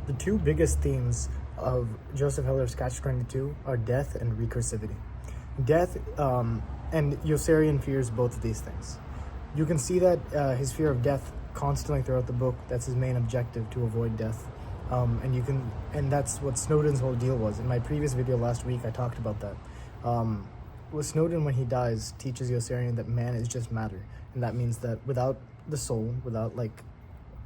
The two biggest themes of Joseph Heller's Catch-22 are death and recursivity. Death, and Yossarian fears both of these things. You can see that his fear of death constantly throughout the book. That's his main objective, to avoid death. And that's what Snowden's whole deal was. In my previous video last week, I talked about that. With Snowden, when he dies, teaches Yossarian that man is just matter, and that means that without the soul, without like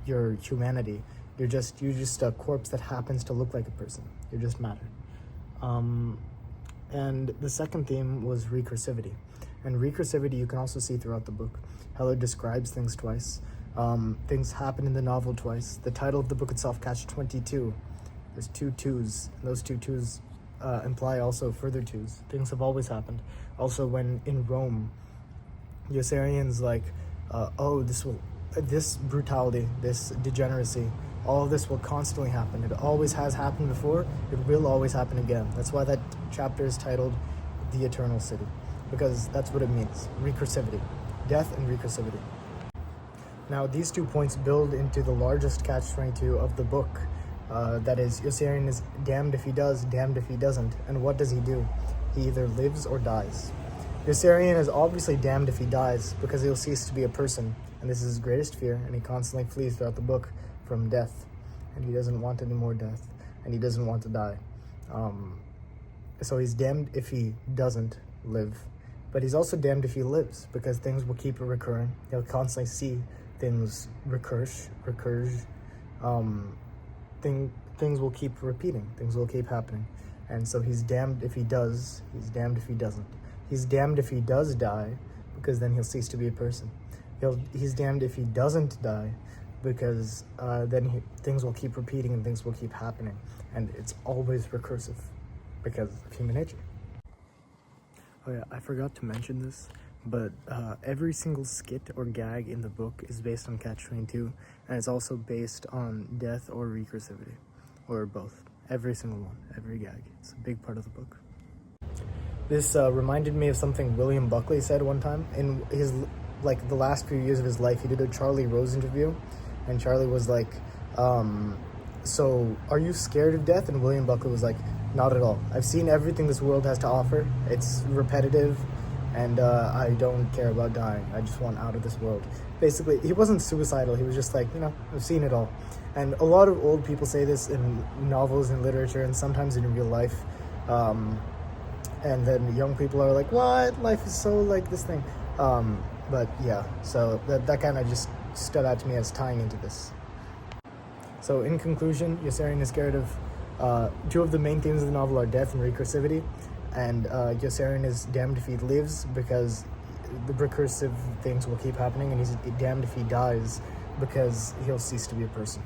your humanity, you're just a corpse that happens to look like a person. You're just matter. And the second theme was recursivity. And recursivity you can also see throughout the book. Heller describes things twice. Things happen in the novel twice. The title of the book itself, Catch-22, there's two twos. And those two twos imply also further twos. Things have always happened. Also, when in Rome, Yossarian's like, this brutality, this degeneracy, all of this will constantly happen. It always has happened before. It will always happen again. That's why that chapter is titled The Eternal City, because that's what it means. Recursivity. Death and recursivity. Now, these 2 points build into the largest Catch-22 of the book. That is, Yossarian is damned if he does, damned if he doesn't. And what does he do? He either lives or dies. Yossarian is obviously damned if he dies, because he'll cease to be a person. And this is his greatest fear, and he constantly flees throughout the book from death. And he doesn't want any more death, and he doesn't want to die. So he's damned if he doesn't live. But he's also damned if he lives, because things will keep recurring. He'll constantly see things recurge. Things will keep repeating. Things will keep happening. And so he's damned if he does. He's damned if he doesn't. He's damned if he does die, because then he'll cease to be a person. He's damned if he doesn't die, because then things will keep repeating and things will keep happening. And it's always recursive, because of human nature. Oh yeah, I forgot to mention this, but every single skit or gag in the book is based on Catch-22, and it's also based on death or recursivity, or both. Every single one, every gag. It's a big part of the book. This reminded me of something William Buckley said one time. In his, the last few years of his life, he did a Charlie Rose interview, and Charlie was like, so are you scared of death? And William Buckley was like, not at all. I've seen everything this world has to offer. It's repetitive, and I don't care about dying. I just want out of this world. Basically, he wasn't suicidal. He was just like, I've seen it all. And a lot of old people say this in novels and literature, and sometimes in real life. And then young people are like, what? Life is so like this thing. But yeah, so that kind of just stood out to me as tying into this. So in conclusion, Yossarian is scared of two of the main themes of the novel are death and recursivity, and Yossarian is damned if he lives, because the recursive things will keep happening, and he's damned if he dies, because he'll cease to be a person.